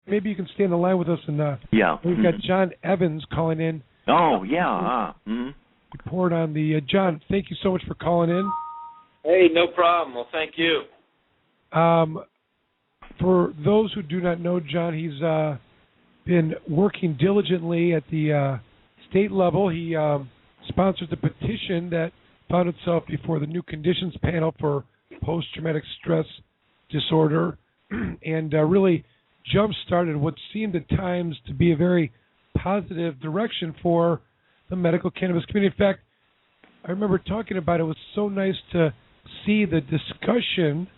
maybe you can stay on the line with us. And yeah. We've got John Evans calling in. Oh, yeah. Report on the John, thank you so much for calling in. Hey, no problem. Well, thank you. For those who do not know John, he's been working diligently at the state level. He sponsored the petition that found itself before the New Conditions Panel for Post-Traumatic Stress Disorder and really jump-started what seemed at times to be a very positive direction for the medical cannabis community. In fact, I remember talking about it. It was so nice to see the discussion,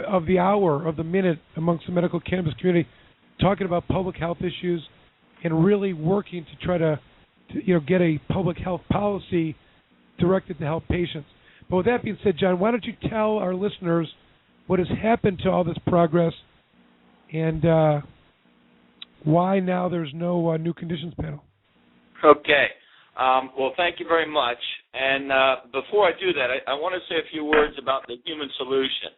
of the hour, of the minute amongst the medical cannabis community, talking about public health issues and really working to try to get a public health policy directed to help patients. But with that being said, John, why don't you tell our listeners what has happened to all this progress and why now there's no New Conditions Panel? Okay. Well, thank you very much. And before I do that, I want to say a few words about the human solution,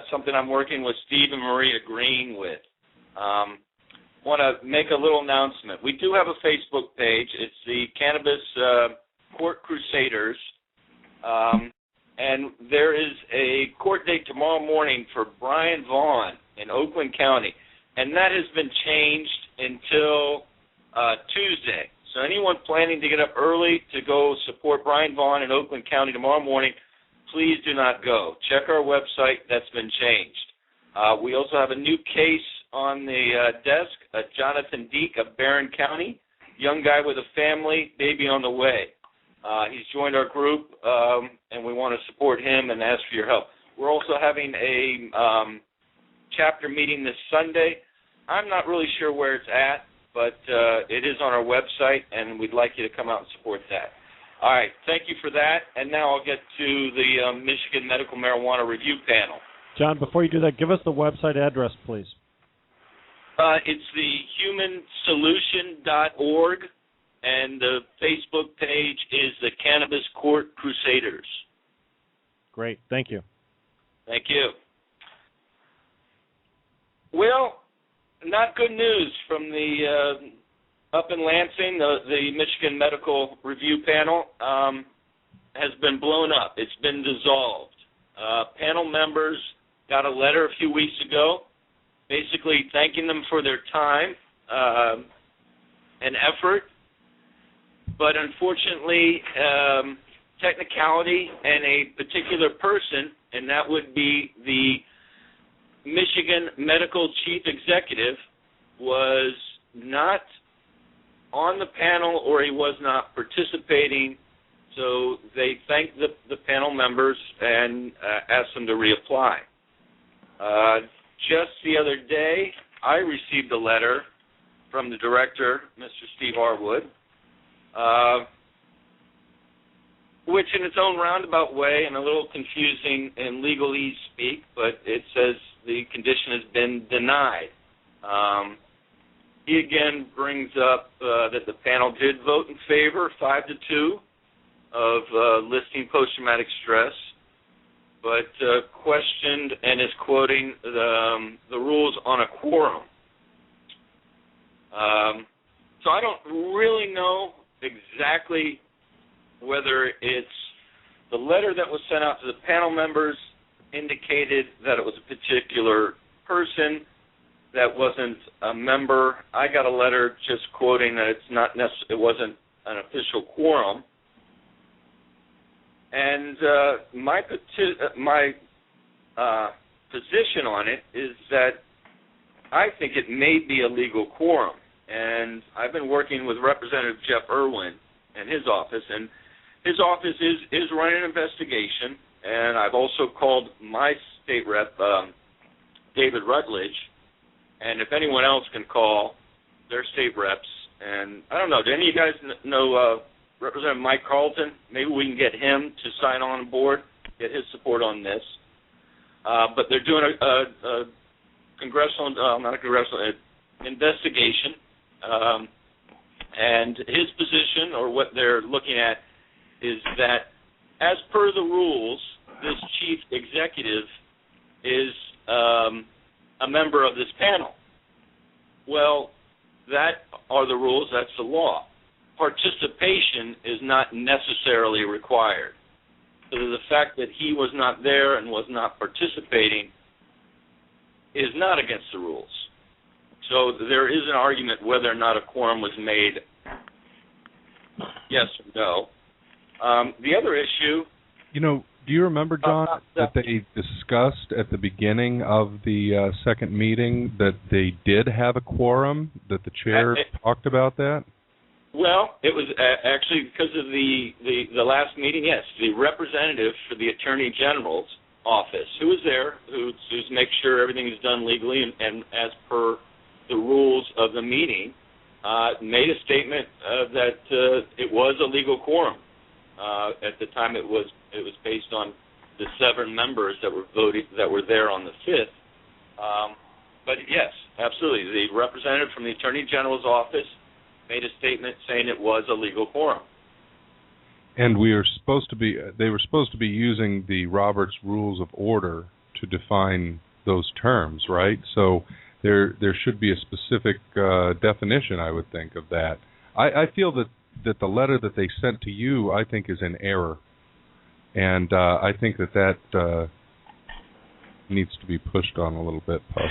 something I'm working with Steve and Maria Green with. Want to make a little announcement. We do have a Facebook page. It's the Cannabis Court Crusaders. And there is a court date tomorrow morning for Brian Vaughn in Oakland County. And that has been changed until Tuesday. So anyone planning to get up early to go support Brian Vaughn in Oakland County tomorrow morning, please do not go. Check our website. That's been changed. We also have a new case on the desk, Jonathan Deek of Barron County, young guy with a family, baby on the way. He's joined our group, and we want to support him and ask for your help. We're also having a chapter meeting this Sunday. I'm not really sure where it's at, but it is on our website, and we'd like you to come out and support that. All right, thank you for that, and now I'll get to the Michigan Medical Marijuana Review Panel. John, before you do that, give us the website address, please. It's the humansolution.org, and the Facebook page is the Cannabis Court Crusaders. Great, thank you. Thank you. Well, not good news from the up in Lansing. The Michigan Medical Review Panel has been blown up. It's been dissolved. Panel members got a letter a few weeks ago basically thanking them for their time and effort. But unfortunately, technicality and a particular person, and that would be the Michigan Medical Chief Executive, was not on the panel or he was not participating, so they thanked the panel members and asked them to reapply. Just the other day, I received a letter from the director, Mr. Steve Arwood, which in its own roundabout way and a little confusing in legalese speak, but it says the condition has been denied. He again brings up that the panel did vote in favor, 5-2, of listing post-traumatic stress, but questioned and is quoting the rules on a quorum. So I don't really know exactly whether it's the letter that was sent out to the panel members indicated that it was a particular person that wasn't a member. I got a letter just quoting that it wasn't an official quorum. And my position on it is that I think it may be a legal quorum. And I've been working with Representative Jeff Irwin and his office, and his office is running an investigation. And I've also called my state rep, David Rudoi, and if anyone else can call their state reps. And I don't know, do any of you guys know Representative Mike Carlton? Maybe we can get him to sign on board, get his support on this. But they're doing a investigation. And his position, or what they're looking at, is that as per the rules, this chief executive is a member of this panel. Well, that are the rules. That's the law. Participation is not necessarily required. So the fact that he was not there and was not participating is not against the rules. So there is an argument whether or not a quorum was made, yes or no. The other issue... do you remember, John, that they discussed at the beginning of the second meeting that they did have a quorum, that the chair talked about that? Well, it was actually because of the last meeting, yes. The representative for the Attorney General's office, who was there, who's make sure everything is done legally and as per the rules of the meeting, made a statement that it was a legal quorum. At the time, it was based on the 7 members that were there on the 5th. But yes, absolutely, the representative from the Attorney General's office made a statement saying it was a legal quorum. And they were supposed to be using the Roberts Rules of Order to define those terms, right? So there should be a specific definition, I would think, of that. I feel that the letter that they sent to you, I think, is in error. And I think that needs to be pushed on a little bit, Puss.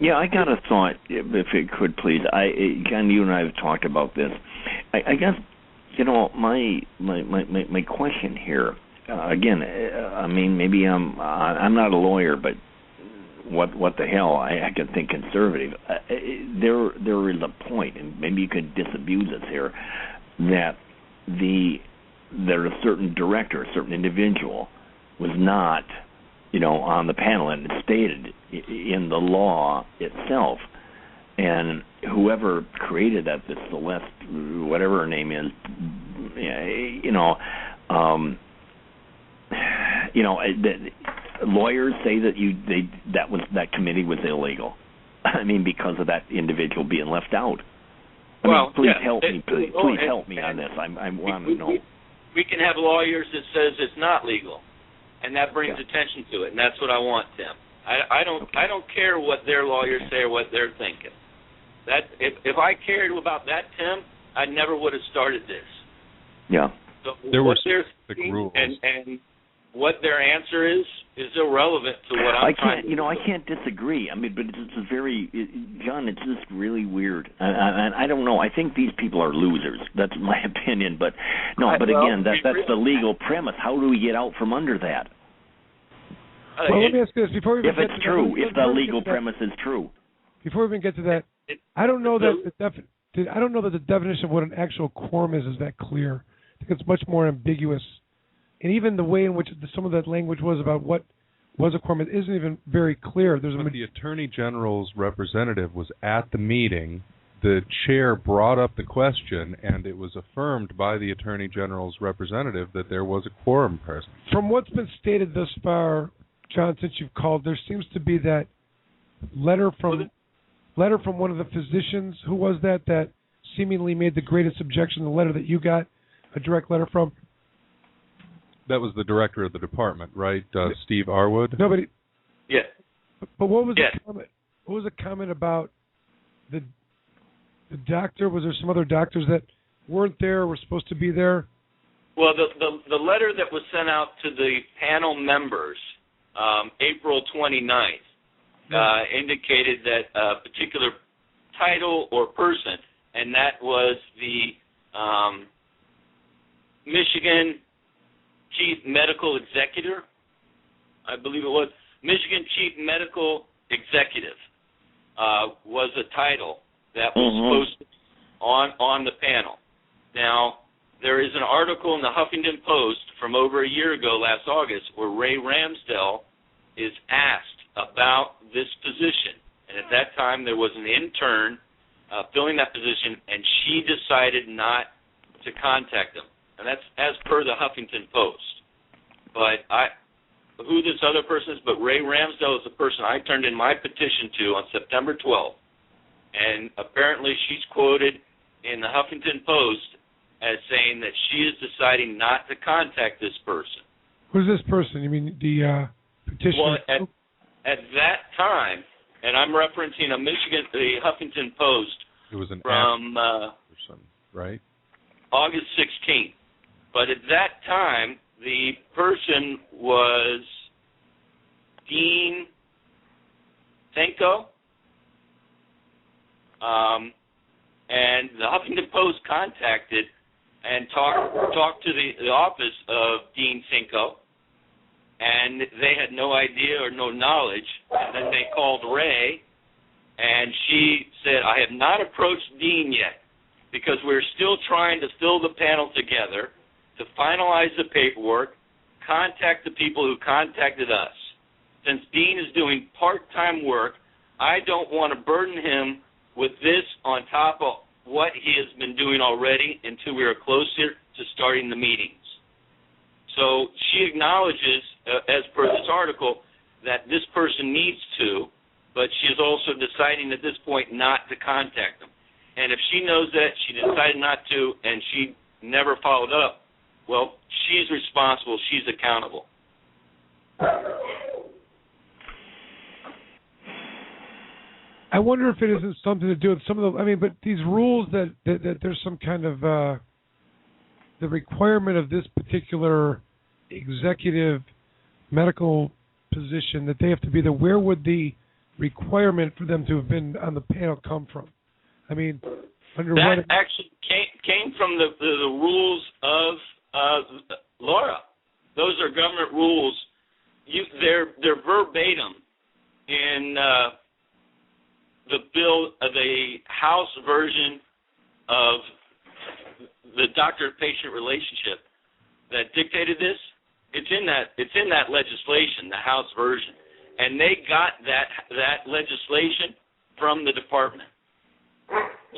Yeah, I got a thought, if it could, please. John, you and I have talked about this. I guess, my question here, again, I mean, maybe I'm not a lawyer, but what the hell? I can think conservative. There is a point, and maybe you could disabuse us here, that there a certain director, a certain individual, was not, on the panel, and it's stated in the law itself. And whoever created that, the Celeste, whatever her name is, lawyers say that that committee was illegal. I mean, because of that individual being left out. Please help me. Please help me on this. I want to know. We can have lawyers that says it's not legal, and that brings attention to it, and that's what I want, Tim. I don't care what their lawyers say or what they're thinking. That if I cared about that, Tim, I never would have started this. Yeah. So there were specific rules, and what their answer is irrelevant to what I'm trying to do. I can't disagree. I mean, but it's very, John, it's just really weird. And I don't know. I think these people are losers. That's my opinion. But again, that's the legal premise. How do we get out from under that? Well, let me ask you this before we if it's true, if the legal premise is true. Before we even get to that, I don't know that I don't know that the definition of what an actual quorum is that clear. I think it's much more ambiguous. And even the way in which some of that language was about what was a quorum, it isn't even very clear. But the Attorney General's representative was at the meeting. The chair brought up the question, and it was affirmed by the Attorney General's representative that there was a quorum present. From what's been stated thus far, John, since you've called, there seems to be that letter from one of the physicians. Who was that seemingly made the greatest objection? The letter that you got, a direct letter from. That was the director of the department, right? Steve Arwood? Nobody. Yeah. But what was the comment? What was the comment about the doctor? Was there some other doctors that weren't there or were supposed to be there? Well, the letter that was sent out to the panel members, April 29th, indicated that a particular title or person, and that was the Michigan Chief Medical Executive, I believe it was. Michigan Chief Medical Executive was a title that was supposed to be on the panel. Now, there is an article in the Huffington Post from over a year ago, last August, where Ray Ramsdell is asked about this position. And at that time, there was an intern filling that position, and she decided not to contact him. And that's as per the Huffington Post. But who this other person is, but Ray Ramsdell is the person I turned in my petition to on September 12th. And apparently she's quoted in the Huffington Post as saying that she is deciding not to contact this person. Who's this person? You mean the petitioner? Well, at that time, and I'm referencing the Huffington Post. It was an from person, right? August 16th. But at that time, the person was Dean Senko, and the Huffington Post contacted and talked to the office of Dean Senko, and they had no idea or no knowledge. And then they called Ray, and she said, I have not approached Dean yet because we're still trying to fill the panel together to finalize the paperwork, contact the people who contacted us. Since Dean is doing part-time work, I don't want to burden him with this on top of what he has been doing already until we are closer to starting the meetings. So she acknowledges, as per this article, that this person needs to, but she is also deciding at this point not to contact them. And if she knows that, she decided not to, and she never followed up, well, she's responsible. She's accountable. I wonder if it isn't something to do with some of the. I mean, but these rules that there's some kind of the requirement of this particular executive medical position that they have to be there. Where would the requirement for them to have been on the panel come from? I mean, under that what actually came from the rules of Laura. Those are government rules. They're verbatim in the bill, the House version of the doctor-patient relationship that dictated this. It's in that legislation, the House version, and they got that legislation from the department.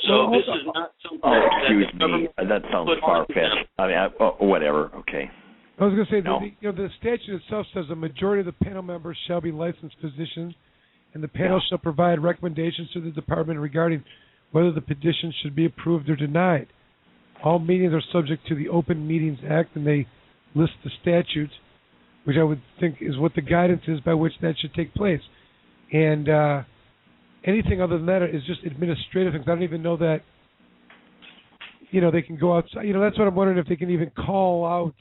So this is not something excuse me. That sounds far-fetched. I mean, whatever. Okay. I was going to say, the statute itself says a majority of the panel members shall be licensed physicians, and the panel shall provide recommendations to the department regarding whether the petition should be approved or denied. All meetings are subject to the Open Meetings Act, and they list the statutes, which I would think is what the guidance is by which that should take place. And anything other than that is just administrative things. I don't even know that, they can go outside. That's what I'm wondering, if they can even call out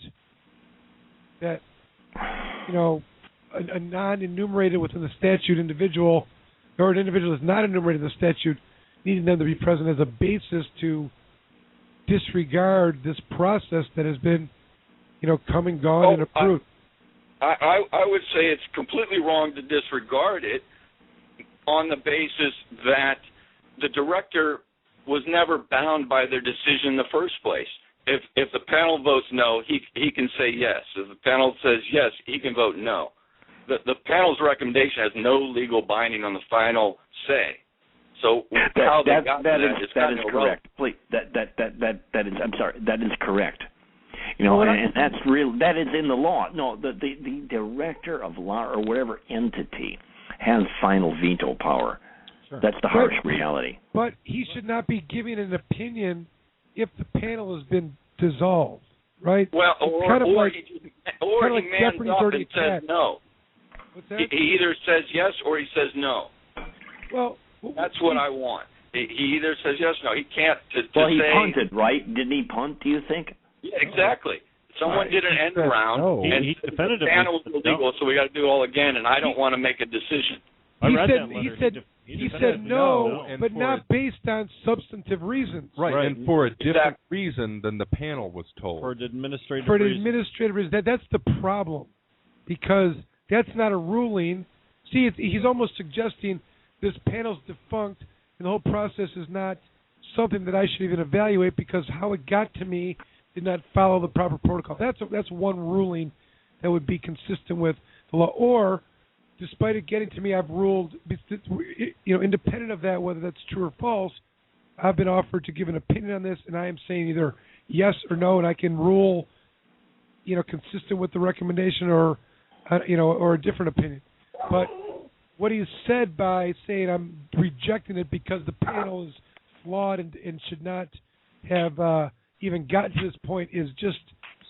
that, a non-enumerated within the statute individual, or an individual that's not enumerated in the statute, needing them to be present as a basis to disregard this process that has been, come and gone and approved. I would say it's completely wrong to disregard it on the basis that the director was never bound by their decision in the first place. If the panel votes no, he can say yes. If the panel says yes, he can vote no. The panel's recommendation has no legal binding on the final say. So how they got that is correct. Please, that is. I'm sorry. That is correct. And that's real. That is in the law. No, the director of law or whatever entity has final veto power. Sure. That's the harsh reality. But he should not be giving an opinion if the panel has been dissolved, right? Well, or he mans up and says no. What's that? He either says yes or he says no. Well, that's what I want. He either says yes or no. He can't he say, punted, right? Didn't he punt, do you think? Yeah, exactly. Someone did an end around, and he definitively the panel was illegal, so we got to do it all again, and I don't want to make a decision. He said no, but not based on substantive reasons. Right, and for a different reason than the panel was told. For an administrative reason. That's the problem, because that's not a ruling. See, he's almost suggesting this panel's defunct, and the whole process is not something that I should even evaluate because how it got to me did not follow the proper protocol. That's one ruling that would be consistent with the law. Or, despite it getting to me, I've ruled, independent of that, whether that's true or false, I've been offered to give an opinion on this, and I am saying either yes or no, and I can rule, consistent with the recommendation or a different opinion. But what he said by saying I'm rejecting it because the panel is flawed and should not have even gotten to this point is just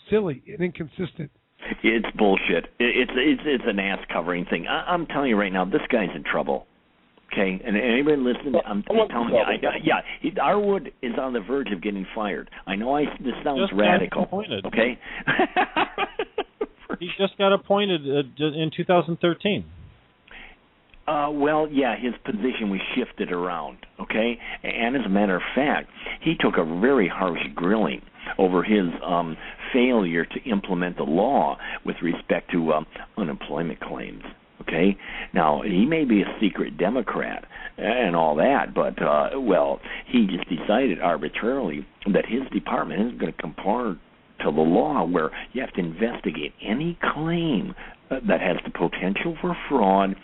silly and inconsistent. It's bullshit. It's an ass covering thing. I'm telling you right now, this guy's in trouble. Okay, and anybody listening, I'm telling you, Arwood is on the verge of getting fired. I know this sounds just radical. Appointed. Okay. He just got appointed in 2013. Well, yeah, his position was shifted around, okay? And as a matter of fact, he took a very harsh grilling over his failure to implement the law with respect to unemployment claims, okay? Now, he may be a secret Democrat and all that, but, well, he just decided arbitrarily that his department isn't going to conform to the law where you have to investigate any claim that has the potential for fraud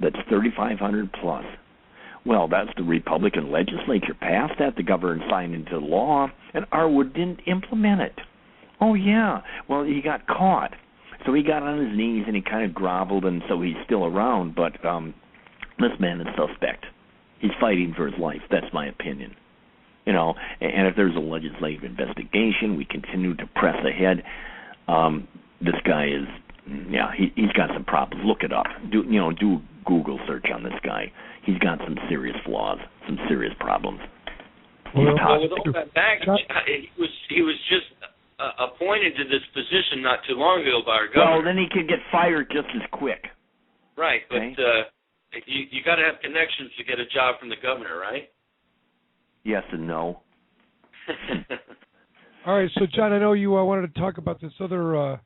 that's 3,500 plus. Well, that's the Republican legislature passed that. The governor signed into law, and Arwood didn't implement it. Oh, yeah. Well, he got caught. So he got on his knees and he kind of groveled, and so he's still around. But this man is suspect. He's fighting for his life. That's my opinion. You know, and if there's a legislative investigation, we continue to press ahead. This guy is, yeah, he's got some problems. Look it up. Do Google search on this guy. He's got some serious flaws, some serious problems. Well, with all that back, he was just appointed to this position not too long ago by our governor. Well, then he could get fired just as quick. Right, okay? But you got to have connections to get a job from the governor, right? Yes and no. All right, so John, I know you wanted to talk about this other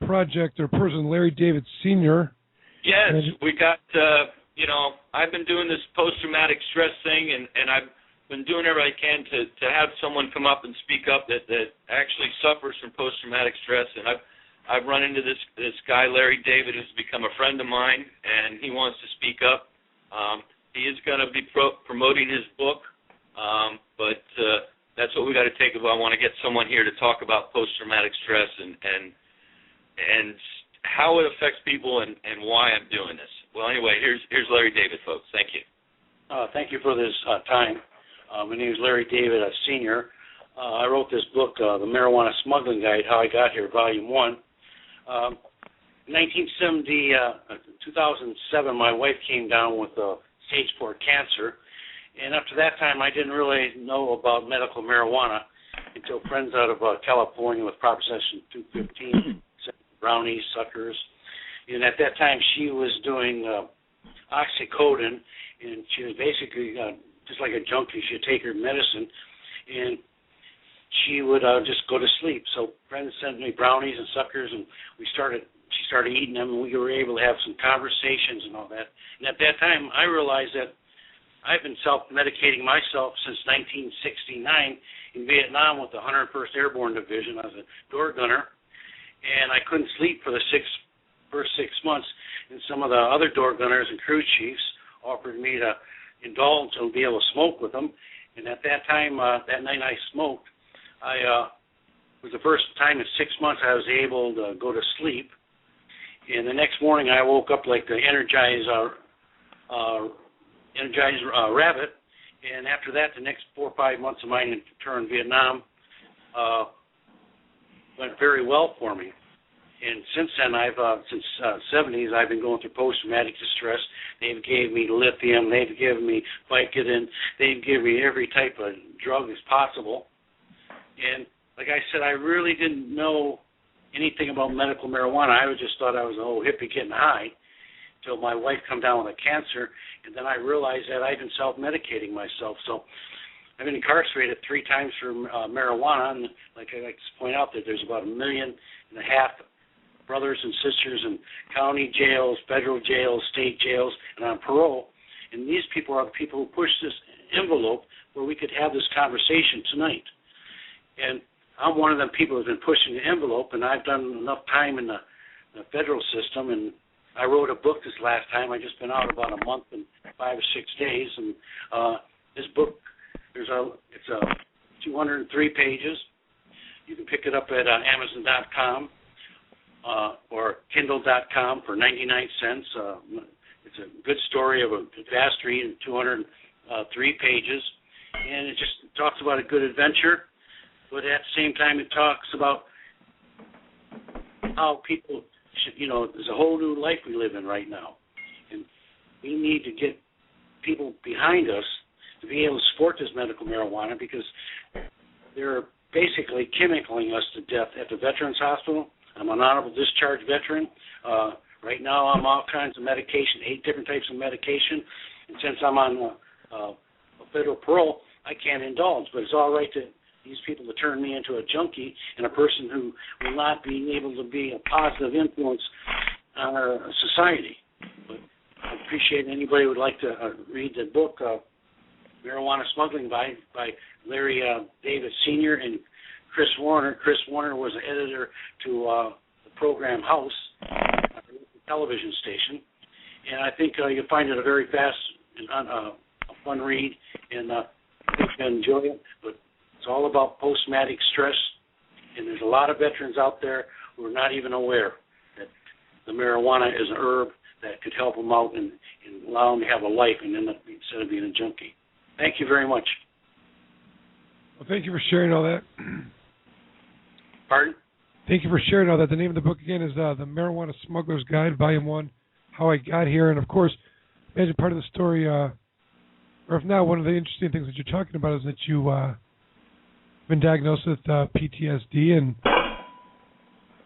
project or person, Larry David Sr. Yes, we got, I've been doing this post-traumatic stress thing, and I've been doing everything I can to have someone come up and speak up that actually suffers from post-traumatic stress. And I've run into this guy, Larry David, who's become a friend of mine, and he wants to speak up. He is going to be promoting his book. But that's what we got to take. If I want to get someone here to talk about post-traumatic stress and how it affects people and why I'm doing this. Well, anyway, here's Larry David, folks. Thank you. Thank you for this time. My name is Larry David, a senior. I wrote this book, The Marijuana Smuggling Guide, How I Got Here, Volume 1. 2007, my wife came down with stage 4 cancer. And up to that time, I didn't really know about medical marijuana until friends out of California with Proposition 215, brownies, suckers. And at that time, she was doing oxycodone, and she was basically just like a junkie. She'd take her medicine, and she would just go to sleep. So friends sent me brownies and suckers, and she started eating them, and we were able to have some conversations and all that. And at that time, I realized that I've been self-medicating myself since 1969 in Vietnam with the 101st Airborne Division. I was a door gunner, and I couldn't sleep for the first 6 months. And some of the other door gunners and crew chiefs offered me to indulge and be able to smoke with them. And at that time, that night I smoked, it was the first time in 6 months I was able to go to sleep. And the next morning I woke up like the energized rabbit, and after that, the next 4 or 5 months of mine in tour in Vietnam went very well for me. And since then, since 70s, I've been going through post-traumatic distress. They've gave me lithium, they've given me Vicodin, they've given me every type of drug as possible. And like I said, I really didn't know anything about medical marijuana. I just thought I was an old hippie getting high, until my wife come down with a cancer, and then I realized that I've been self-medicating myself. So I've been incarcerated 3 times for marijuana, and like I like to point out that there's about 1.5 million brothers and sisters in county jails, federal jails, state jails, and on parole. And these people are the people who pushed this envelope where we could have this conversation tonight. And I'm one of them people who's been pushing the envelope, and I've done enough time in the federal system, and I wrote a book this last time. I just been out about a month and 5 or 6 days, and this book, it's 203 pages. You can pick it up at Amazon.com or Kindle.com for 99 cents. It's a good story of a vast read in 203 pages, and it just talks about a good adventure, but at the same time it talks about how people should, there's a whole new life we live in right now, and we need to get people behind us to be able to support this medical marijuana, because they're basically chemicaling us to death at the Veterans Hospital. I'm an honorable discharge veteran. Right now I'm all kinds of medication, 8 different types of medication. And since I'm on a federal parole, I can't indulge. But it's all right to these people to turn me into a junkie and a person who will not be able to be a positive influence on our society. But I appreciate anybody who would like to read the book, Marijuana Smuggling by Larry David Sr. and Chris Warner. Chris Warner was an editor to the program House, a television station. And I think you'll find it a very fast and a fun read, and I think you'll enjoy it. But it's all about post-traumatic stress, and there's a lot of veterans out there who are not even aware that the marijuana is an herb that could help them out and allow them to have a life and end up instead of being a junkie. Thank you very much. Well, thank you for sharing all that. Pardon? Thank you for sharing all that. The name of the book again is The Marijuana Smugglers Guide, Volume 1, How I Got Here. And, of course, imagine part of the story, or if not, one of the interesting things that you're talking about is that you've been diagnosed with PTSD, and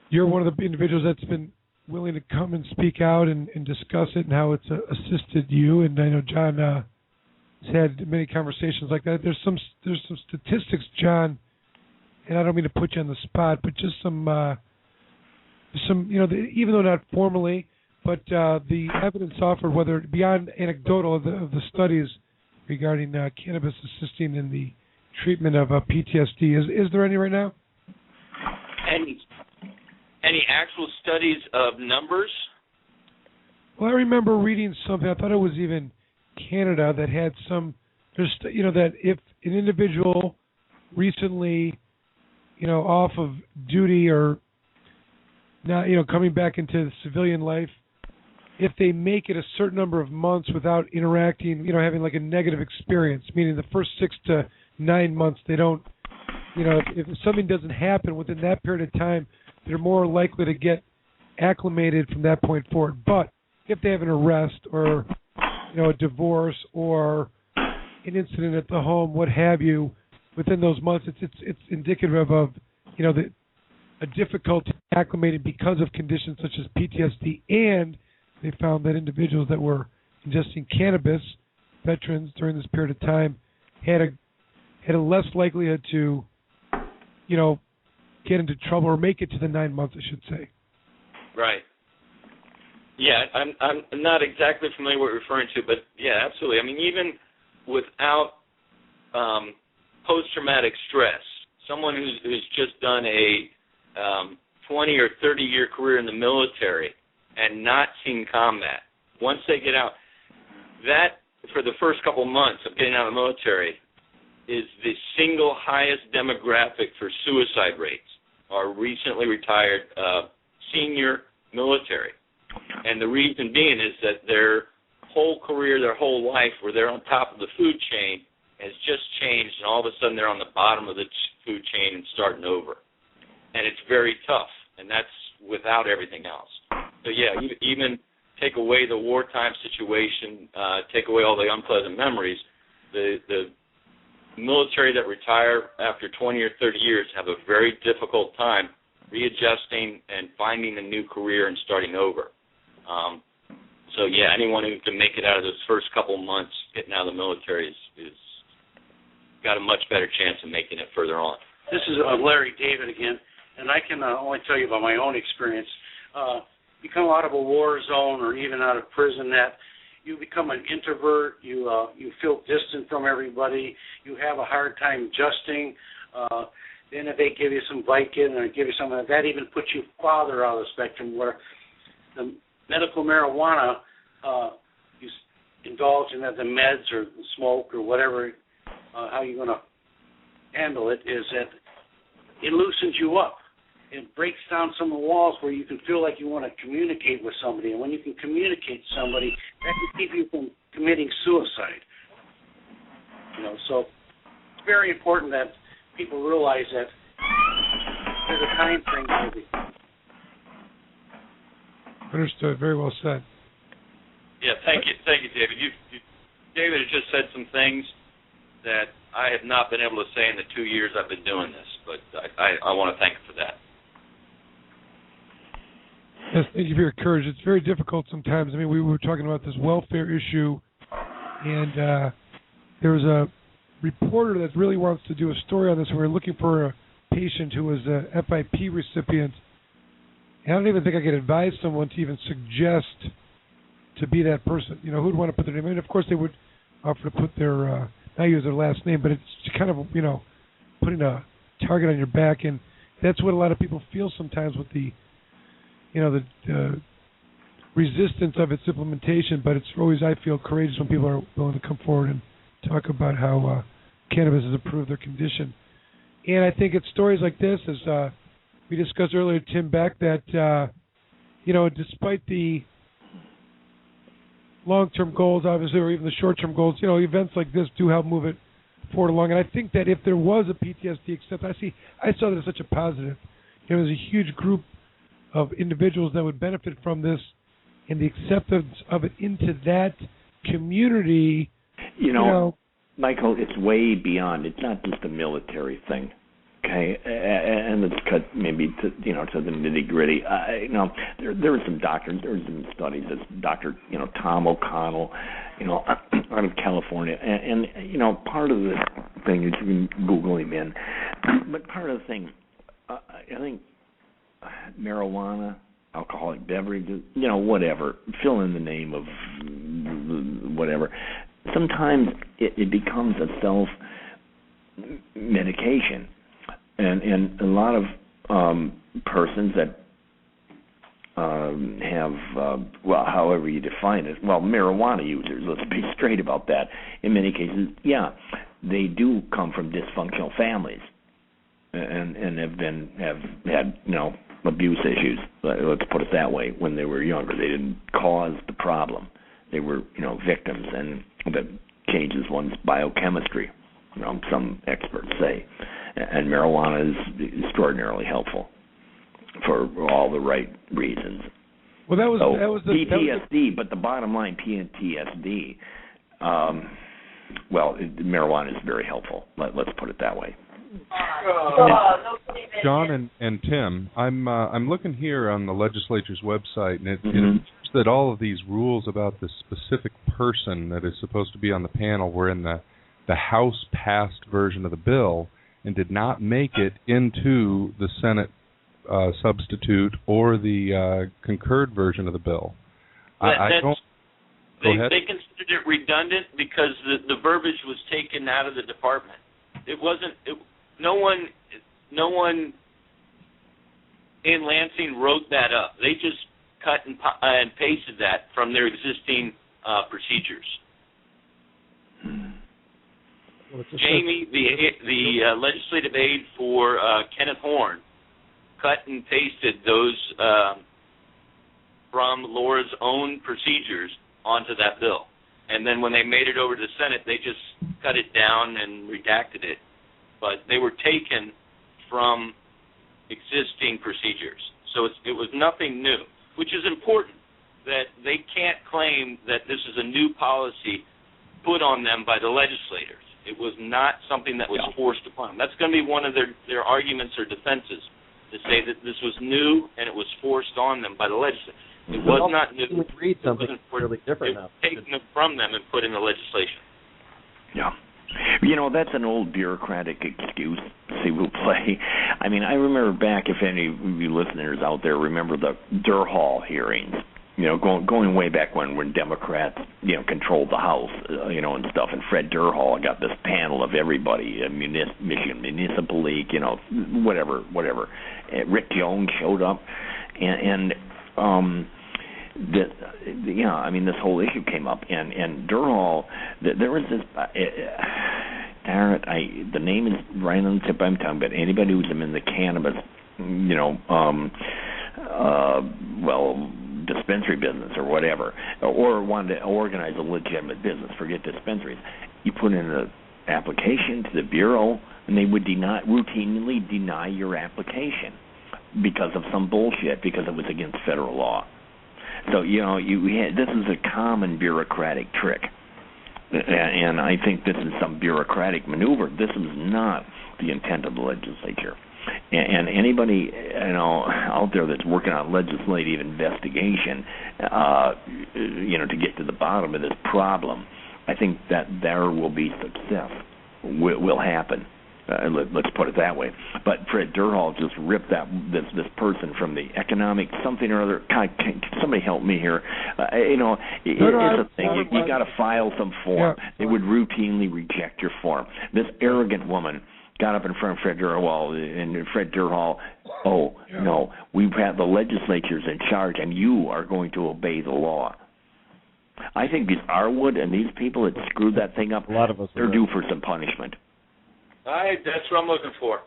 you're one of the individuals that's been willing to come and speak out and discuss it and how it's assisted you. And I know John has had many conversations like that. There's some statistics, John, and I don't mean to put you on the spot, but just some even though not formally, but the evidence offered, whether beyond anecdotal of the studies regarding cannabis assisting in the treatment of PTSD. Is there any right now? Any actual studies of numbers? Well, I remember reading something. I thought it was even Canada that had some. That if an individual recently, off of duty or not, coming back into civilian life, if they make it a certain number of months without interacting, having like a negative experience, meaning the first 6 to 9 months they don't, if something doesn't happen within that period of time, they're more likely to get acclimated from that point forward. But if they have an arrest or, a divorce or an incident at the home, what have you, within those months, it's indicative of, a difficulty acclimating because of conditions such as PTSD. And they found that individuals that were ingesting cannabis, veterans during this period of time, had a less likelihood to, get into trouble or make it to the 9 months, I should say. Right. Yeah, I'm not exactly familiar with what you're referring to, but yeah, absolutely. I mean, even without post-traumatic stress, someone who's just done a 20 or 30-year career in the military and not seen combat, once they get out, that for the first couple months of getting out of the military is the single highest demographic for suicide rates, are recently retired senior military. And the reason being is that their whole career, their whole life, where they're on top of the food chain, has just changed, and all of a sudden they're on the bottom of the food chain and starting over. And it's very tough, and that's without everything else. So, yeah, even take away the wartime situation, take away all the unpleasant memories, the military that retire after 20 or 30 years have a very difficult time readjusting and finding a new career and starting over. So, yeah, anyone who can make it out of those first couple months getting out of the military is got a much better chance of making it further on. This is Larry David again, and I can only tell you about my own experience. You come out of a war zone or even out of prison, that you become an introvert, you feel distant from everybody, you have a hard time adjusting. Then if they give you some Vicodin or give you something, that even puts you farther out of the spectrum, where the medical marijuana, you indulge in the meds or the smoke or whatever, how you're going to handle it, is that it loosens you up. It breaks down some of the walls where you can feel like you want to communicate with somebody. And when you can communicate to somebody, that can keep you from committing suicide. So it's very important that people realize that there's a time frame for everything. Understood. Very well said. Yeah, thank you, David. You David has just said some things that I have not been able to say in the 2 years I've been doing this, but I want to thank him for that. Yes, thank you for your courage. It's very difficult sometimes. I mean, we were talking about this welfare issue, and there was a reporter that really wants to do a story on this. We were looking for a patient who was a FIP recipient, and I don't even think I could advise someone to even suggest to be that person. You know, who'd want to put their name? I mean, of course, they would offer to put their not use their last name, but it's kind of, you know, putting a target on your back, and that's what a lot of people feel sometimes with the, you know, the resistance of its implementation. But it's always, I feel, courageous when people are willing to come forward and talk about how cannabis has improved their condition. And I think it's stories like this, as we discussed earlier, Tim Beck, that, you know, despite the long-term goals, obviously, or even the short-term goals, you know, events like this do help move it forward along. And I think that if there was a PTSD acceptance, I saw that as such a positive. You know, there's a huge group of individuals that would benefit from this, and the acceptance of it into that community. You know, Michael, it's way beyond. It's not just a military thing. Okay, and let's cut maybe to the nitty gritty. There were some doctors, there were some studies. This Dr. Tom O'Connell, out of California, and part of the thing is you can Google him in, but part of the thing, I think marijuana, alcoholic beverages, whatever, fill in the name of whatever. Sometimes it becomes a self medication. And a lot of persons that have, however you define it, marijuana users, let's be straight about that. In many cases, they do come from dysfunctional families and have had, abuse issues. Let's put it that way. When they were younger, they didn't cause the problem. They were, victims, and that changes one's biochemistry, some experts say. And marijuana is extraordinarily helpful for all the right reasons. Well, that was the PTSD, but the bottom line, PTSD. Marijuana is very helpful. Let's put it that way. John and Tim, I'm looking here on the legislature's website, and it appears that all of these rules about the specific person that is supposed to be on the panel were in the House-passed version of the bill, and did not make it into the Senate substitute or the concurred version of the bill. They considered it redundant because the verbiage was taken out of the department. It wasn't. No one in Lansing wrote that up. They just cut and pasted that from their existing procedures. Jamie, the legislative aide for Kenneth Horn, cut and pasted those from Laura's own procedures onto that bill. And then when they made it over to the Senate, they just cut it down and redacted it. But they were taken from existing procedures. So it was nothing new, which is important, that they can't claim that this is a new policy put on them by the legislators. It was not something that was forced upon them. That's going to be one of their arguments or defenses, to say that this was new and it was forced on them by the legislature. It was not new. It would read something really different now. Taken it from them and put in the legislation. Yeah. That's an old bureaucratic excuse, s'il vous plaît. I mean, I remember back, if any of you listeners out there remember the Durhal hearings, going way back when Democrats, controlled the House, and stuff, and Fred Durhal got this panel of everybody, Michigan Municipal League, whatever. Rick Jones showed up, and this whole issue came up, and Durhal, there was this, the name is right on the tip of my tongue, but anybody who's in the cannabis, dispensary business or whatever, or wanted to organize a legitimate business, forget dispensaries, you put in an application to the Bureau, and they would routinely deny your application because of some bullshit, because it was against federal law. So, this is a common bureaucratic trick. And I think this is some bureaucratic maneuver. This is not the intent of the legislature. And anybody out there that's working on legislative investigation, to get to the bottom of this problem, I think that there will be success. Will happen. Let's put it that way. But Fred Durhal just ripped this person from the economic something or other. Can somebody help me here? It's a thing. You got to file some form. Yeah. They would routinely reject your form. This arrogant woman got up in front of Fred Durhal, and Fred Durhal, no, we've had the legislatures in charge, and you are going to obey the law. I think these Arwood and these people that screwed that thing up, a lot of us they're due for some punishment. That's what I'm looking for.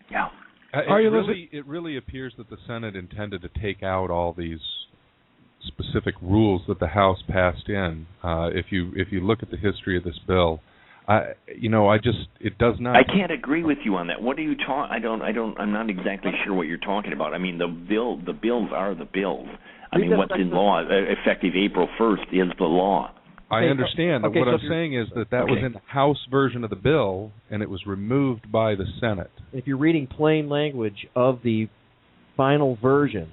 Yeah. It really appears that the Senate intended to take out all these specific rules that the House passed in. If you look at the history of this bill, it does not. I can't agree with you on that. What are you talking? I'm not exactly sure what you're talking about. I mean, the bills are the bills. I mean, what's in law, effective April 1st, is the law. I understand. What I'm saying is that was in the House version of the bill, and it was removed by the Senate. If you're reading plain language of the final version,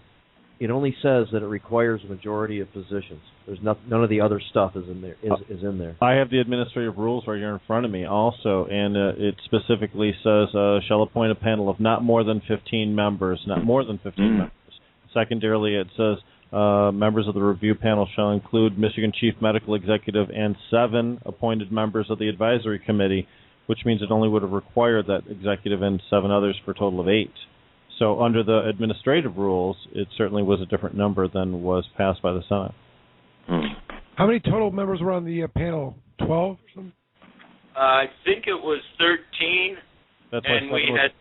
it only says that it requires a majority of physicians. There's none of the other stuff is in there. Is in there. I have the administrative rules right here in front of me also, and it specifically says shall appoint a panel of not more than 15 members, not more than 15 members. Secondarily, it says members of the review panel shall include Michigan Chief Medical Executive and 7 appointed members of the advisory committee, which means it only would have required that executive and 7 others for a total of 8. So under the administrative rules, it certainly was a different number than was passed by the Senate. How many total members were on the panel? 12 or something? I think it was 13, and we had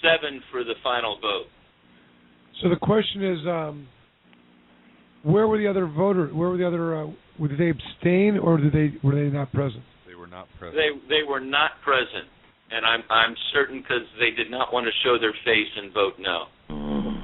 7 for the final vote. So the question is, where were the other voters? Where were the other? Did they abstain, or were they not present? They were not present. They were not present, and I'm certain because they did not want to show their face and vote no.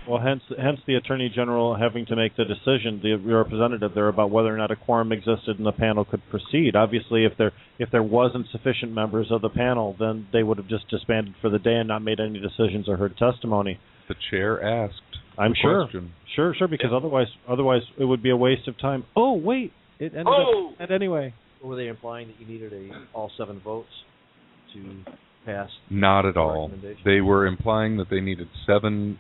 Well, hence the Attorney General having to make the decision, the representative there, about whether or not a quorum existed and the panel could proceed. Obviously, if there wasn't sufficient members of the panel, then they would have just disbanded for the day and not made any decisions or heard testimony. The chair asked. I'm sure. Question. Sure, because otherwise it would be a waste of time. Oh, wait, it ended up that anyway. Were they implying that you needed all 7 votes to pass? Not at all. They were implying that they needed 7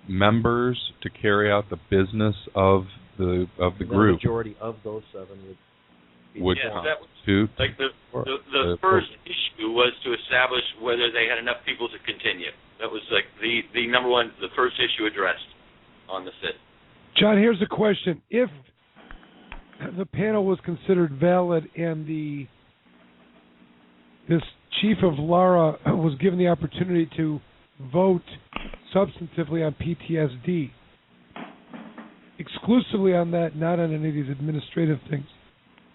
members to carry out the business of the group. The majority of those 7 would that was to like the first issue was to establish whether they had enough people to continue. That was like the number one, the first issue addressed on the sit. John, here's the question: if the panel was considered valid and this chief of Lara was given the opportunity to vote substantively on PTSD, exclusively on that, not on any of these administrative things,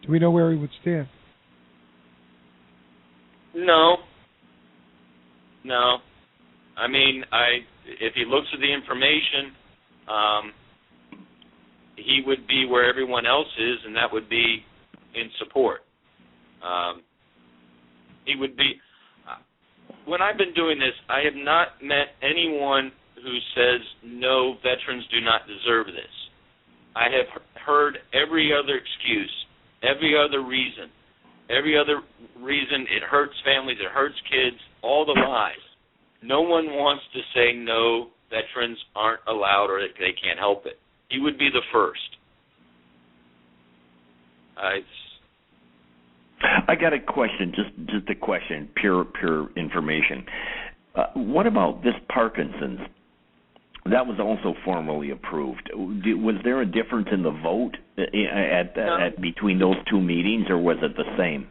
do we know where he would stand? No. I mean, if he looks at the information, he would be where everyone else is, and that would be in support. He would be. When I've been doing this, I have not met anyone who says, no, veterans do not deserve this. I have heard every other excuse, every other reason. It hurts families, it hurts kids, all the lies. No one wants to say, no, veterans aren't allowed or they can't help it. He would be the first. I got a question, just a question, pure information. What about this Parkinson's? That was also formally approved. Was there a difference in the vote at between those 2 meetings, or was it the same?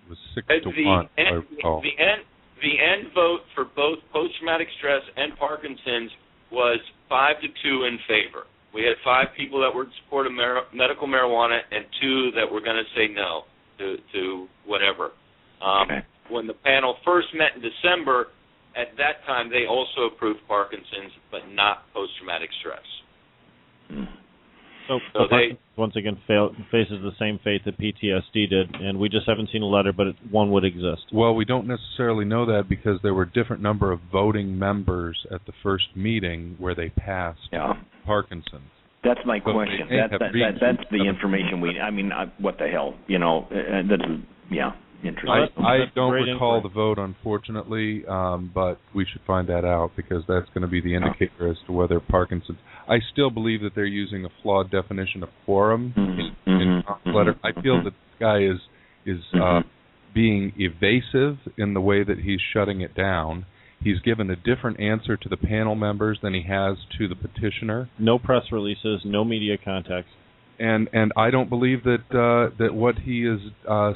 It was 6-1, I recall. The end vote for both post-traumatic stress and Parkinson's was 5-2 in favor. We had 5 people that were in support of medical marijuana and 2 that were going to say no to whatever. When the panel first met in December, at that time they also approved Parkinson's, but not post-traumatic stress. So Parkinson's once again faces the same fate that PTSD did, and we just haven't seen a letter, but one would exist. Well, we don't necessarily know that because there were different number of voting members at the first meeting where they passed Parkinson's. That's my question. That's the information we. I mean, what the hell? You know, that's interesting. I don't recall the vote, unfortunately, but we should find that out because that's going to be the indicator as to whether Parkinson's. I still believe that they're using a flawed definition of quorum in Tom's letter. I feel that this guy is being evasive in the way that he's shutting it down. He's given a different answer to the panel members than he has to the petitioner. No press releases, no media contacts. And I don't believe that what he has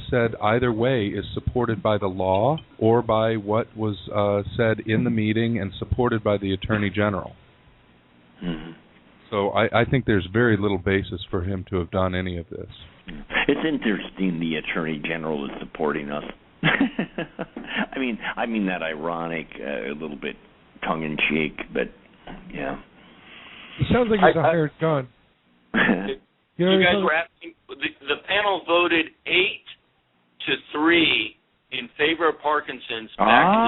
said either way is supported by the law or by what was said in the meeting and supported by the Attorney General. Mm-hmm. So I think there's very little basis for him to have done any of this. It's interesting the Attorney General is supporting us. I mean that ironic, a little bit tongue-in-cheek, but yeah. He sounds like he's a hired gun. You guys were asking. The panel voted 8-3 in favor of Parkinson's back in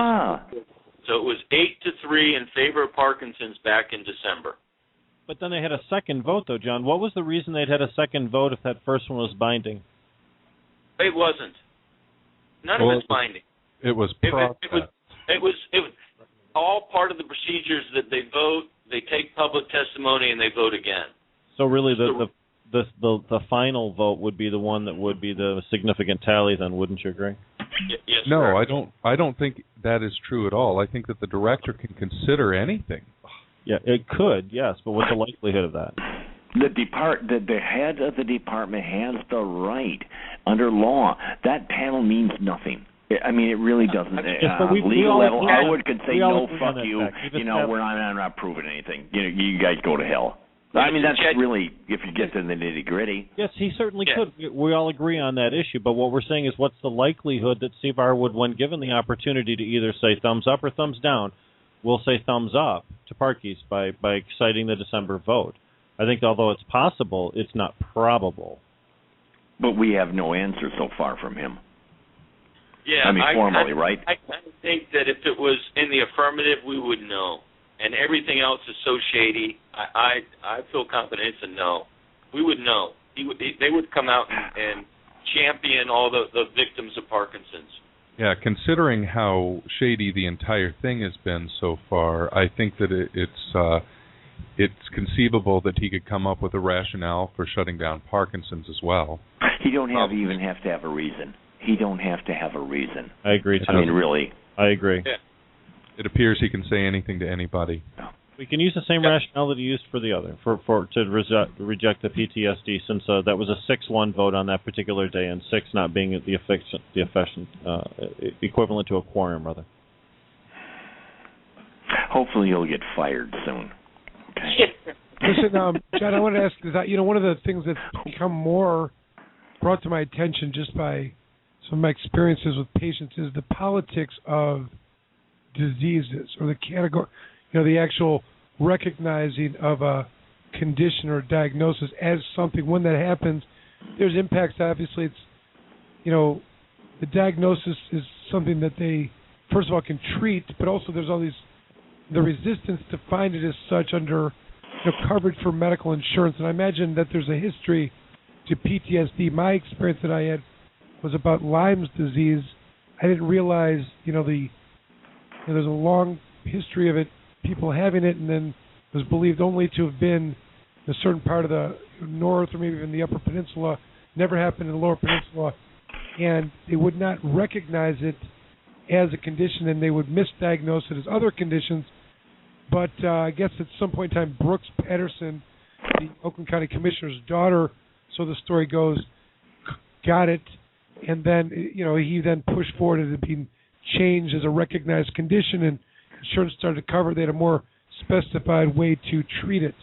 December. So it was 8-3 in favor of Parkinson's back in December. But then they had a second vote, though, John. What was the reason they'd had a second vote if that first one was binding? It wasn't. None of it's binding. It was it was all part of the procedures that they vote, they take public testimony, and they vote again. So really, the final vote would be the one that would be the significant tally. Then, wouldn't you agree? Yes. No, sir. I don't think that is true at all. I think that the director can consider anything. Yeah, it could, yes, but what's the likelihood of that? The head of the department has the right under law. That panel means nothing. I mean, it really doesn't. Legal level, Howard could say no, fuck you. You know, I'm not proving anything. You guys go to hell. I mean, that's really if you get to the nitty gritty. Yes, he certainly could. We all agree on that issue. But what we're saying is, what's the likelihood that CBAR would, when given the opportunity to either say thumbs up or thumbs down, will say thumbs up to Parkes by citing the December vote? I think although it's possible, it's not probable. But we have no answer so far from him. Yeah, I mean, formally, right? I think that if it was in the affirmative, we would know. And everything else is so shady, I feel confident it's a no. We would know. They would come out and champion all the victims of Parkinson's. Yeah, considering how shady the entire thing has been so far, I think that it's conceivable that he could come up with a rationale for shutting down Parkinson's as well. He don't even have to have a reason. He don't have to have a reason. I agree. I mean, really. I agree. Yeah. It appears he can say anything to anybody. We can use the same rationale that he used for the other, to reject the PTSD, since that was a 6-1 vote on that particular day, and 6 not being the equivalent to a quorum, rather. Hopefully, you'll get fired soon. Okay. Listen, John, I want to ask is that one of the things that's become more brought to my attention just by some of my experiences with patients is the politics of diseases, or the category, the actual recognizing of a condition or diagnosis as something. When that happens, there's impacts. Obviously, it's, the diagnosis is something that they, first of all, can treat, but also there's all the resistance to find it as such under coverage for medical insurance. And I imagine that there's a history to PTSD. My experience that I had was about Lyme's disease. I didn't realize, there's a long history of it, people having it, and then it was believed only to have been in a certain part of the north or maybe even the upper peninsula, never happened in the lower peninsula, and they would not recognize it as a condition, and they would misdiagnose it as other conditions. But I guess at some point in time, Brooks Patterson, the Oakland County Commissioner's daughter, so the story goes, got it, and then he then pushed forward as it being changed as a recognized condition, and insurance started to cover. They had a more specified way to treat it.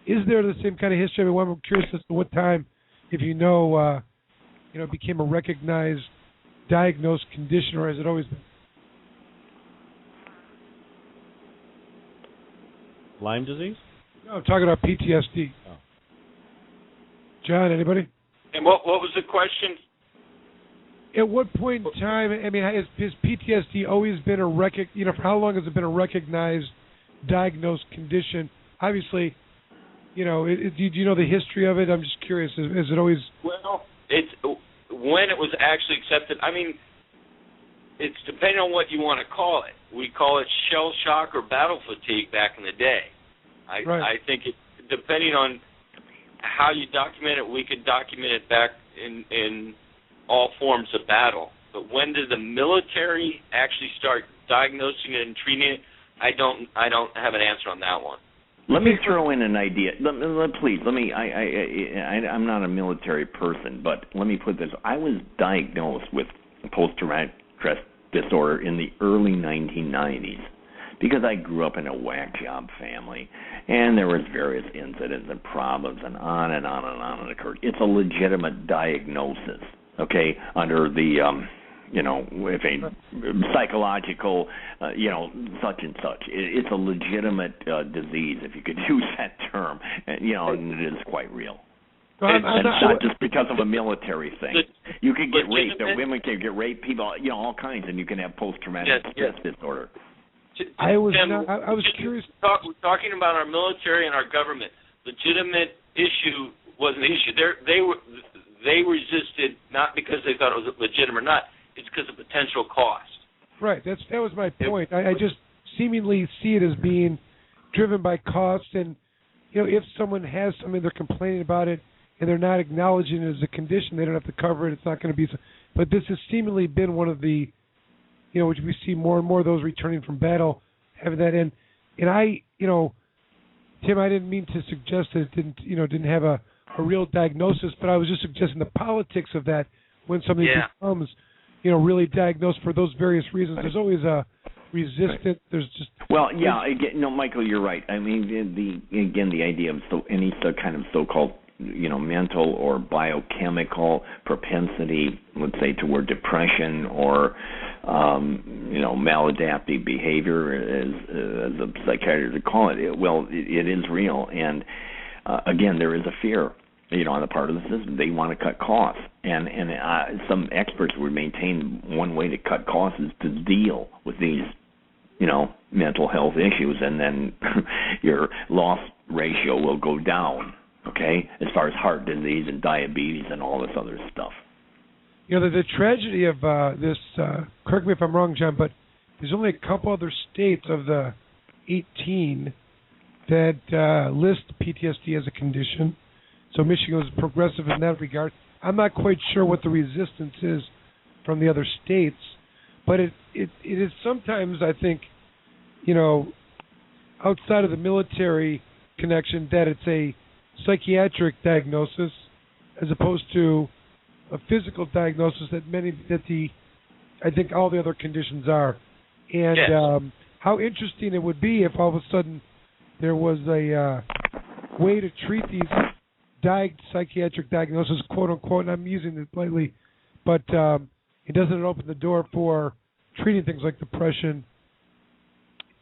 Is there the same kind of history? I mean, I'm curious as to what time, if it became a recognized, diagnosed condition, or has it always been? Lyme disease? No, I'm talking about PTSD. John, anybody? And what was the question? At what point in time, I mean, has PTSD always been for how long has it been a recognized, diagnosed condition? Obviously, do you know the history of it? I'm just curious. Is it always? Well, it's when it was actually accepted. I mean, it's depending on what you want to call it. We call it shell shock or battle fatigue back in the day. I think it, depending on how you document it, we could document it back in all forms of battle. But when did the military actually start diagnosing it and treating it? I don't have an answer on that one. Let me throw in an idea. Please, let me. I'm not a military person, but let me put this. I was diagnosed with post-traumatic stress disorder in the early 1990s because I grew up in a whack job family, and there was various incidents and problems, and on and on and on it occurred. It's a legitimate diagnosis, okay, under the if a psychological, such and such. It's a legitimate disease, if you could use that term, and it is quite real. And it's not just because of a military thing. You can get raped, or women can get raped, people, all kinds, and you can have post-traumatic stress disorder. I was curious. We're talking about our military and our government. Legitimate issue was an issue. They resisted not because they thought it was legitimate or not. It's because of potential cost. Right. That was my point. I just seemingly see it as being driven by cost, and if someone has something, they're complaining about it, and they're not acknowledging it as a condition, they don't have to cover it. It's not going to be. But this has seemingly been one of the, which we see more and more of those returning from battle having that. And I, Tim, I didn't mean to suggest that it didn't have a real diagnosis, but I was just suggesting the politics of that when something becomes, really diagnosed for those various reasons. There's always a resistance. There's just Michael, you're right. I mean, the idea of any kind of so-called mental or biochemical propensity, let's say, toward depression or maladaptive behavior, as a psychiatrist would call it. It is real, and again, there is a fear. On the part of the system, they want to cut costs, and some experts would maintain one way to cut costs is to deal with these, mental health issues, and then your loss ratio will go down. Okay, as far as heart disease and diabetes and all this other stuff. The tragedy of this. Correct me if I'm wrong, John, but there's only a couple other states of the 18 that list PTSD as a condition. So Michigan was progressive in that regard. I'm not quite sure what the resistance is from the other states, but it is sometimes, I think, outside of the military connection, that it's a psychiatric diagnosis as opposed to a physical diagnosis I think all the other conditions are. And how interesting it would be if all of a sudden there was a way to treat these psychiatric diagnosis, quote unquote, and I'm using it lightly, but it doesn't open the door for treating things like depression,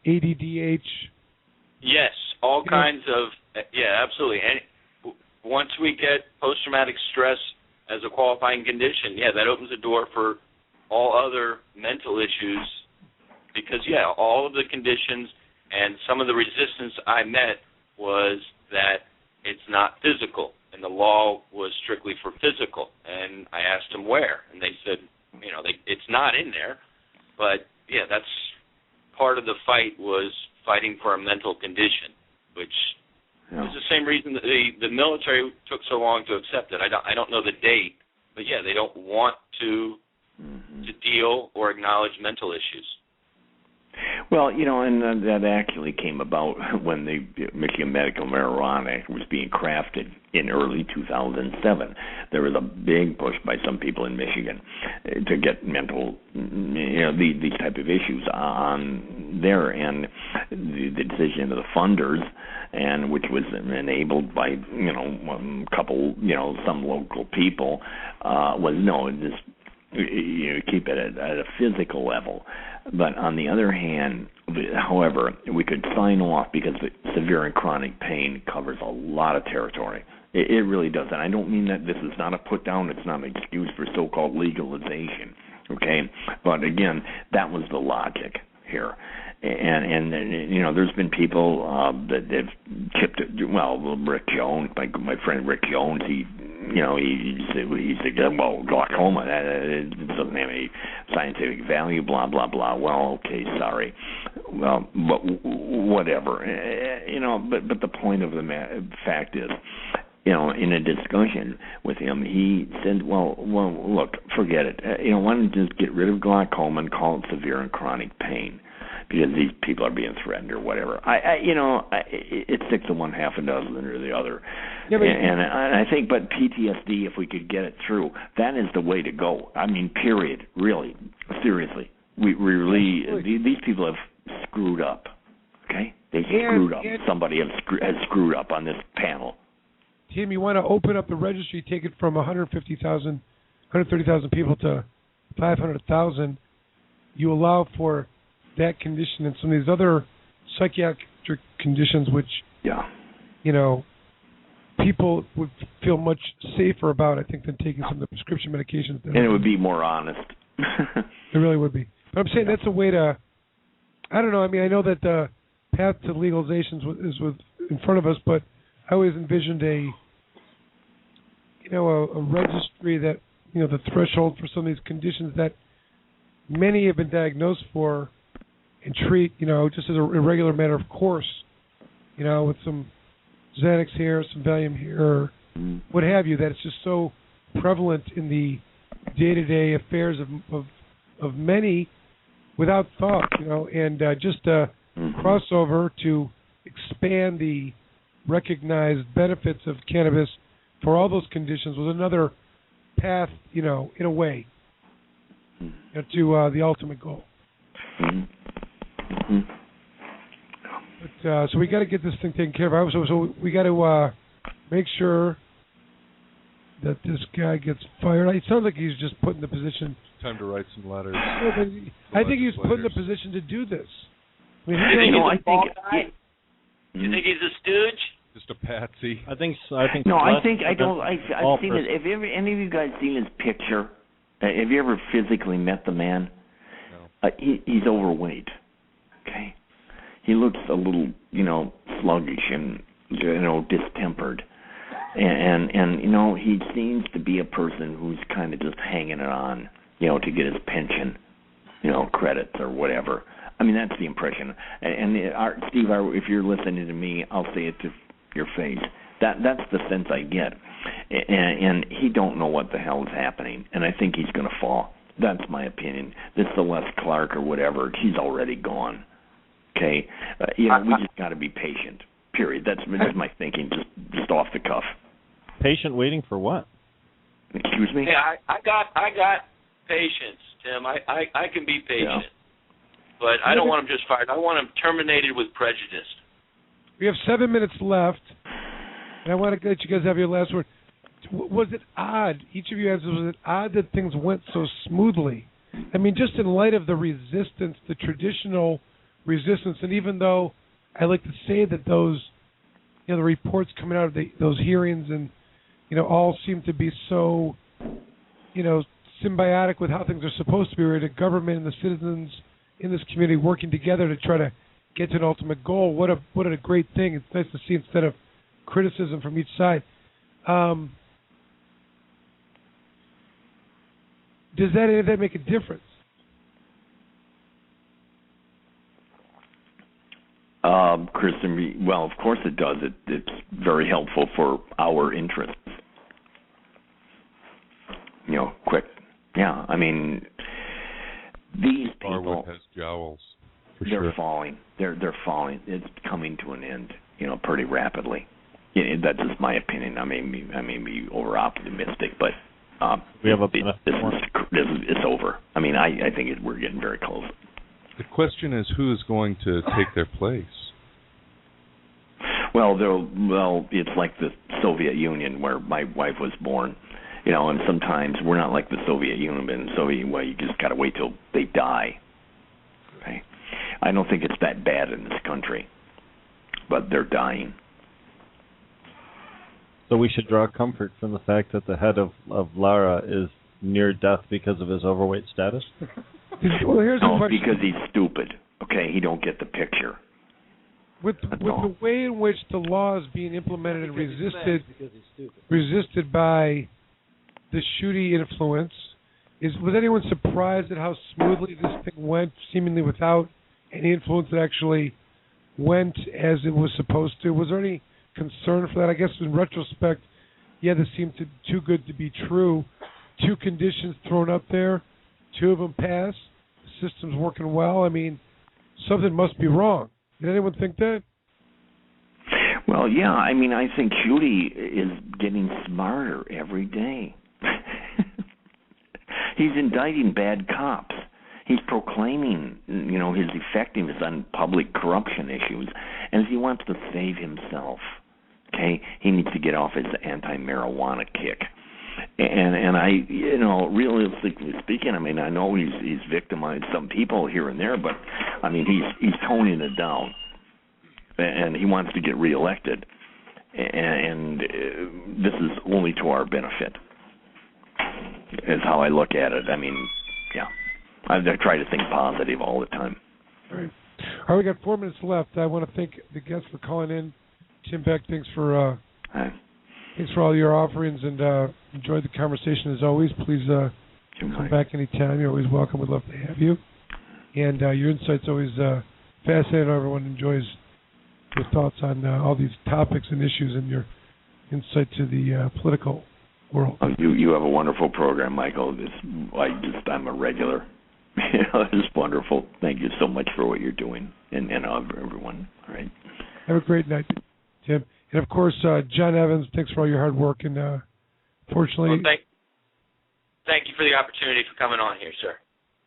ADDH. Yes, all kinds of, absolutely. And once we get post-traumatic stress as a qualifying condition, that opens the door for all other mental issues because, all of the conditions and some of the resistance I met was that it's not physical, and the law was strictly for physical. And I asked them where, and they said, it's not in there. But, that's part of the fight was fighting for a mental condition, which was the same reason that the military took so long to accept it. I don't know the date, but, they don't want to deal or acknowledge mental issues. Well, and that actually came about when the Michigan Medical Marijuana Act was being crafted in early 2007. There was a big push by some people in Michigan to get mental, these type of issues on there, and the decision of the funders, and which was enabled by a couple, some local people, was just keep it at a physical level. But on the other hand, however, we could sign off because severe and chronic pain covers a lot of territory. It really doesn't. I don't mean that this is not a put down. It's not an excuse for so-called legalization. Okay, but again, that was the logic here. And there's been people that have chipped it. Well, Rick Jones, my friend Rick Jones, he said, well, glaucoma, that doesn't have any scientific value, blah, blah, blah. Well, okay, sorry. Well, but whatever. But the point of the fact is, in a discussion with him, he said, well, look, forget it. Why don't you just get rid of glaucoma and call it severe and chronic pain? Because these people are being threatened or whatever. It's 6 of one, half a dozen or the other. Yeah, and I think, but PTSD, if we could get it through, that is the way to go. I mean, period. Really, seriously, we really these people have screwed up. Okay, they screwed up. Somebody has screwed up on this panel. Tim, you want to open up the registry, take it from 130,000 people to 500,000. You allow for that condition and some of these other psychiatric conditions, which people would feel much safer about, I think, than taking some of the prescription medications. And it would be more honest. It really would be. But I'm saying that's a way to. I don't know. I mean, I know that the path to legalization is in front of us, but I always envisioned a registry that the threshold for some of these conditions that many have been diagnosed for. And treat, just as a regular matter of course, with some Xanax here, some Valium here, or what have you, that it's just so prevalent in the day-to-day affairs of many without thought, and just a crossover to expand the recognized benefits of cannabis for all those conditions was another path, in a way, to the ultimate goal. But, so we got to get this thing taken care of. So we got to make sure that this guy gets fired. It sounds like he's just put in the position. Time to write some letters. I think he's put in the position to do this. I mean, you think he's a stooge? Just a patsy. I've seen it. Have any of you guys seen his picture? Have you ever physically met the man? No. He's overweight. Okay, he looks a little, sluggish and distempered, and he seems to be a person who's kind of just hanging it on, to get his pension, credits or whatever. I mean, that's the impression. And Steve, if you're listening to me, I'll say it to your face. That's the sense I get, and he don't know what the hell is happening, and I think he's going to fall. That's my opinion. This Celeste Clark or whatever, she's already gone. Okay, we just got to be patient. Period. That's my thinking, just off the cuff. Patient, waiting for what? Excuse me. Yeah, I got patience, Tim. I can be patient, but I don't want him just fired. I want him terminated with prejudice. We have 7 minutes left, and I want to let you guys have your last word. Was it odd? Each of you answered. Was it odd that things went so smoothly? I mean, just in light of the resistance, the traditional resistance, and even though I like to say that those, the reports coming out of those hearings, and all seem to be so, symbiotic with how things are supposed to be, where the government and the citizens in this community working together to try to get to an ultimate goal. What a great thing! It's nice to see instead of criticism from each side. Does that make a difference? Kristen, well, of course it does. It's very helpful for our interests. Quick. Yeah, I mean, these people has jowls. They're falling. They're falling. It's coming to an end, pretty rapidly. That's just my opinion. I may be over optimistic, but we have it's over. I mean, I think we're getting very close. The question is, who is going to take their place? Well, it's like the Soviet Union where my wife was born, and sometimes we're not like the Soviet Union, but in the Soviet Union, you just got to wait till they die. Okay? I don't think it's that bad in this country, but they're dying. So we should draw comfort from the fact that the head of Lara is near death because of his overweight status? Well, here's the question. Because he's stupid. Okay, he don't get the picture. With the way in which the law is being implemented and resisted by the Schuette influence, was anyone surprised at how smoothly this thing went, seemingly without any influence that actually went as it was supposed to? Was there any concern for that? I guess in retrospect, yeah, this seemed too good to be true. 2 conditions thrown up there, 2 of them pass. The system's working well. I mean, something must be wrong. Did anyone think that? Well, yeah. I mean, I think Schuette is getting smarter every day. He's indicting bad cops. He's proclaiming, his effectiveness on public corruption issues, and he wants to save himself. Okay, he needs to get off his anti-marijuana kick. And I, realistically speaking, I mean, I know he's victimized some people here and there, but I mean, he's toning it down, and he wants to get reelected, and this is only to our benefit, is how I look at it. I mean, yeah, I try to think positive all the time. All right, we got 4 minutes left. I want to thank the guests for calling in. Tim Beck, thanks for all your offerings, and enjoyed the conversation as always. Please come back anytime. You're always welcome. We'd love to have you. And your insight's always fascinating. Everyone enjoys your thoughts on all these topics and issues and your insight to the political world. Oh, you have a wonderful program, Michael. I'm a regular. It's wonderful. Thank you so much for what you're doing, and everyone. All right. Have a great night, Tim. And, of course, John Evans, thanks for all your hard work. And, fortunately... Well, thank you for the opportunity for coming on here, sir.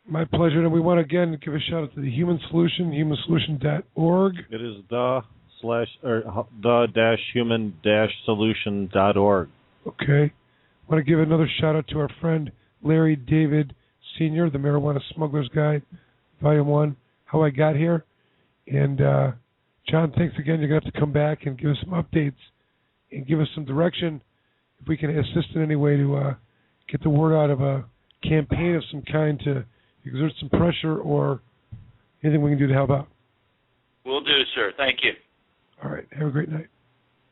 My pleasure. And we want to, again, give a shout-out to the Human Solution, humansolution.org. It is the-human-solution.org. Okay. I want to give another shout-out to our friend Larry David Sr., the Marijuana Smugglers Guide, Volume 1, How I Got Here. And... John, thanks again. You're going to have to come back and give us some updates and give us some direction if we can assist in any way to get the word out of a campaign of some kind to exert some pressure or anything we can do to help out. Will do, sir. Thank you. All right. Have a great night.